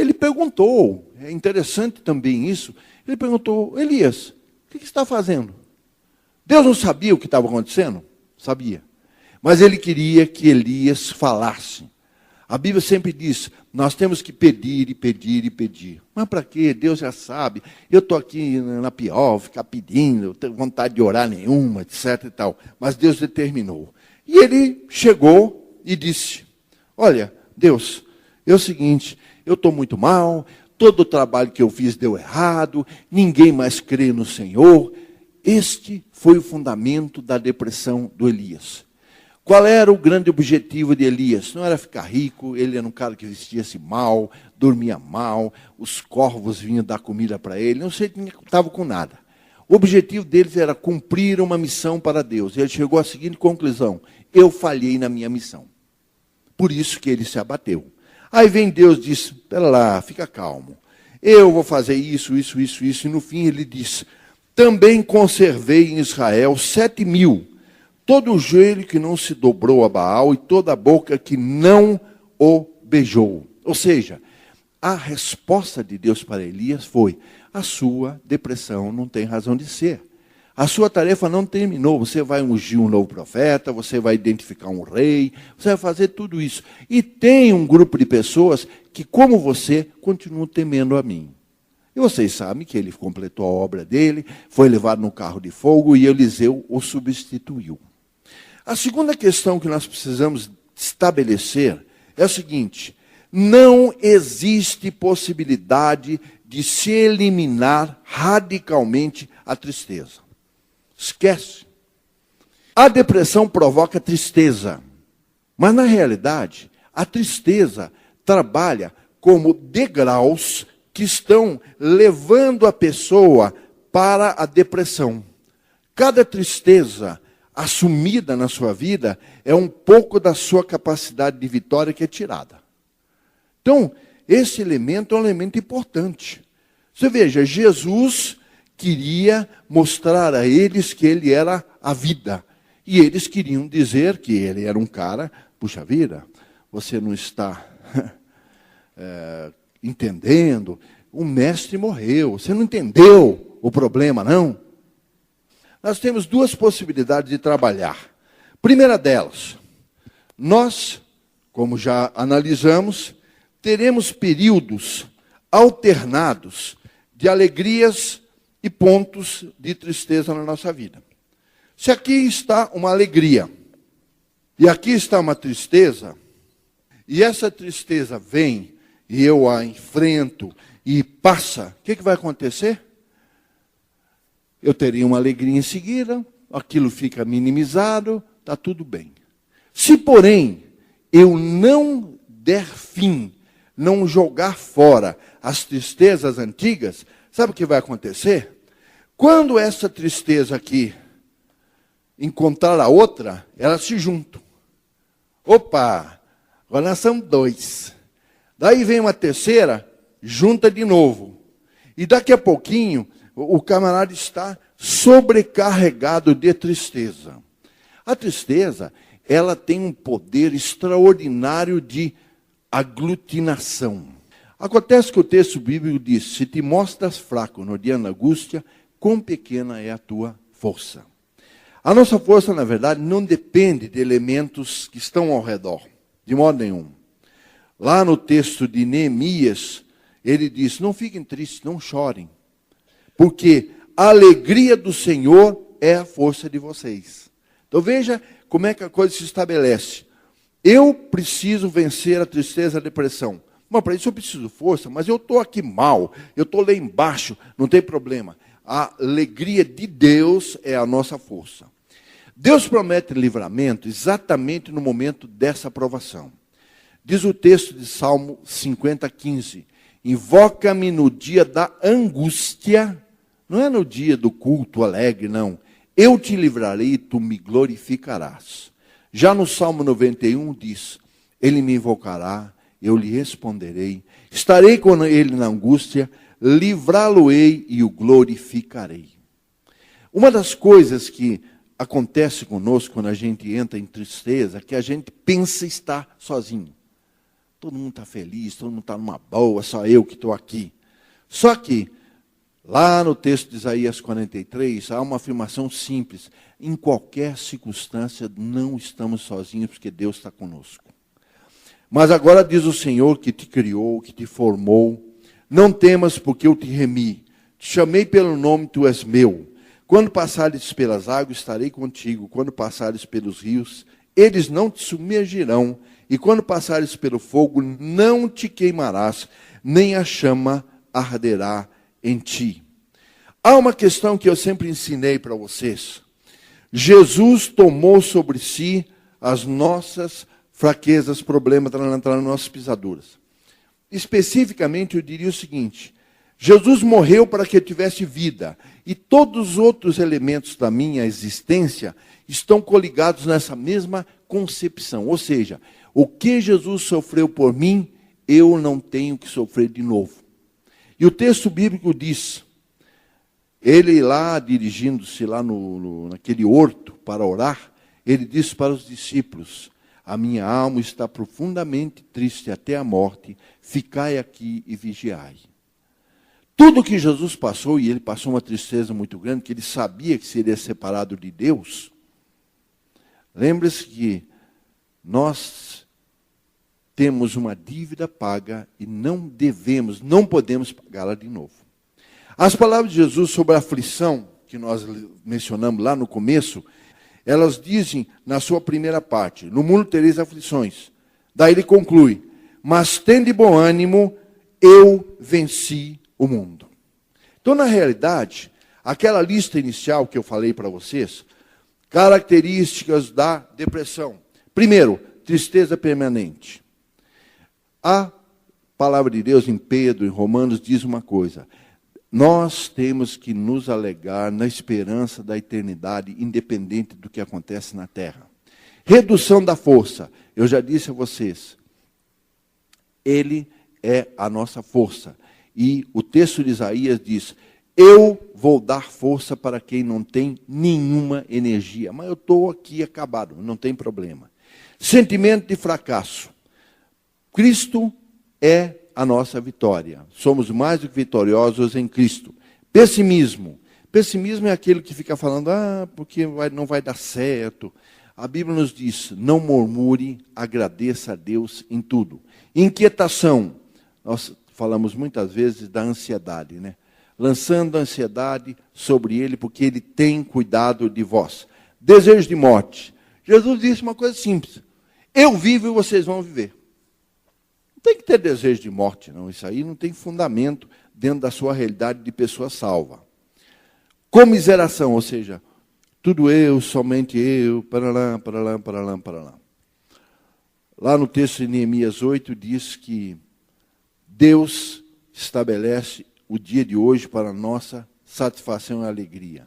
ele perguntou, é interessante também isso, ele perguntou, Elias, o que você está fazendo? Deus não sabia o que estava acontecendo? Sabia. Mas ele queria que Elias falasse. A Bíblia sempre diz, nós temos que pedir e pedir e pedir. Mas para quê? Deus já sabe. Eu estou aqui na pior, ficar pedindo, não tenho vontade de orar nenhuma, etc. e tal. Mas Deus determinou. E ele chegou e disse, olha, Deus, é o seguinte, eu estou muito mal, todo o trabalho que eu fiz deu errado, ninguém mais crê no Senhor. Este foi o fundamento da depressão do Elias. Qual era o grande objetivo de Elias? Não era ficar rico, ele era um cara que vestia-se mal, dormia mal, os corvos vinham dar comida para ele, não sei, não estava com nada. O objetivo deles era cumprir uma missão para Deus. Ele chegou à seguinte conclusão, eu falhei na minha missão. Por isso que ele se abateu. Aí vem Deus e diz, espera lá, fica calmo. Eu vou fazer isso, isso, isso, isso. E no fim ele diz, também conservei em Israel 7.000. Todo o joelho que não se dobrou a Baal e toda a boca que não o beijou. Ou seja, a resposta de Deus para Elias foi, a sua depressão não tem razão de ser. A sua tarefa não terminou. Você vai ungir um novo profeta, você vai identificar um rei, você vai fazer tudo isso. E tem um grupo de pessoas que, como você, continuam temendo a mim. E vocês sabem que ele completou a obra dele, foi levado no carro de fogo e Eliseu o substituiu. A segunda questão que nós precisamos estabelecer é o seguinte, não existe possibilidade de se eliminar radicalmente a tristeza. Esquece. A depressão provoca tristeza, mas na realidade, a tristeza trabalha como degraus que estão levando a pessoa para a depressão. Cada tristeza assumida na sua vida é um pouco da sua capacidade de vitória que é tirada. Então, esse elemento é um elemento importante. Você veja, Jesus queria mostrar a eles que ele era a vida. E eles queriam dizer que ele era um cara, puxa vida, você não está entendendo, o mestre morreu, você não entendeu o problema, não? Nós temos duas possibilidades de trabalhar. Primeira delas, nós, como já analisamos, teremos períodos alternados de alegrias e pontos de tristeza na nossa vida. Se aqui está uma alegria, e aqui está uma tristeza, e essa tristeza vem, e eu a enfrento, e passa, o que vai acontecer? Eu teria uma alegria em seguida, aquilo fica minimizado, está tudo bem. Se, porém, eu não der fim, não jogar fora as tristezas antigas, sabe o que vai acontecer? Quando essa tristeza aqui encontrar a outra, elas se juntam. Opa, agora nós somos dois. Daí vem uma terceira, junta de novo. E daqui a pouquinho, o camarada está sobrecarregado de tristeza. A tristeza, ela tem um poder extraordinário de aglutinação. Acontece que o texto bíblico diz, se te mostras fraco no dia da angústia, quão pequena é a tua força. A nossa força, na verdade, não depende de elementos que estão ao redor, de modo nenhum. Lá no texto de Neemias, ele diz, não fiquem tristes, não chorem, porque a alegria do Senhor é a força de vocês. Então veja como é que a coisa se estabelece. Eu preciso vencer a tristeza e a depressão. Mas para isso eu preciso de força, mas eu estou aqui mal, eu estou lá embaixo, não tem problema. A alegria de Deus é a nossa força. Deus promete livramento exatamente no momento dessa provação. Diz o texto de Salmo 50:15, invoca-me no dia da angústia, não é no dia do culto alegre, não. Eu te livrarei e tu me glorificarás. Já no Salmo 91 diz, ele me invocará, eu lhe responderei, estarei com ele na angústia, livrá-lo-ei e o glorificarei. Uma das coisas que acontece conosco quando a gente entra em tristeza, é que a gente pensa estar sozinho. todo mundo está feliz, todo mundo está numa boa, só eu que estou aqui. Só que, lá no texto de Isaías 43, há uma afirmação simples. Em qualquer circunstância, não estamos sozinhos, porque Deus está conosco. Mas agora diz o Senhor que te criou, que te formou. Não temas, porque eu te remi. Te chamei pelo nome, tu és meu. Quando passares pelas águas, estarei contigo. Quando passares pelos rios, eles não te submergirão. E quando passares pelo fogo, não te queimarás, nem a chama arderá em ti. Há uma questão que eu sempre ensinei para vocês. Jesus tomou sobre si as nossas fraquezas, problemas, as nossas pisaduras. Especificamente, eu diria o seguinte: Jesus morreu para que eu tivesse vida, e todos os outros elementos da minha existência estão coligados nessa mesma concepção. Ou seja, o que Jesus sofreu por mim, eu não tenho que sofrer de novo. E o texto bíblico diz, ele lá dirigindo-se lá naquele horto para orar, ele disse para os discípulos: a minha alma está profundamente triste até a morte, ficai aqui e vigiai. Tudo que Jesus passou, e ele passou uma tristeza muito grande, que ele sabia que seria separado de Deus. Lembre-se que nós temos uma dívida paga e não podemos pagá-la de novo. As palavras de Jesus sobre a aflição, que nós mencionamos lá no começo, elas dizem na sua primeira parte: no mundo tereis aflições. Daí ele conclui: mas tende bom ânimo, eu venci o mundo. Então, na realidade, aquela lista inicial que eu falei para vocês, características da depressão. Primeiro, tristeza permanente. A palavra de Deus em Pedro, em Romanos, diz uma coisa: nós temos que nos alegrar na esperança da eternidade, independente do que acontece na terra. Redução da força. Eu já disse a vocês, ele é a nossa força. E o texto de Isaías diz: eu vou dar força para quem não tem nenhuma energia. Mas eu estou aqui acabado, não tem problema. Sentimento de fracasso. Cristo é a nossa vitória. Somos mais do que vitoriosos em Cristo. Pessimismo. Pessimismo é aquele que fica falando, porque não vai dar certo. A Bíblia nos diz, não murmure, agradeça a Deus em tudo. Inquietação. Nós falamos muitas vezes da ansiedade, né? Lançando a ansiedade sobre ele, porque ele tem cuidado de vós. Desejo de morte. Jesus disse uma coisa simples: eu vivo e vocês vão viver. Não tem que ter desejo de morte, não. Isso aí não tem fundamento dentro da sua realidade de pessoa salva. Comiseração, ou seja, tudo eu, somente eu, paralá, paralá, paralá, paralá. Lá no texto de Neemias 8 diz que Deus estabelece o dia de hoje para nossa satisfação e alegria.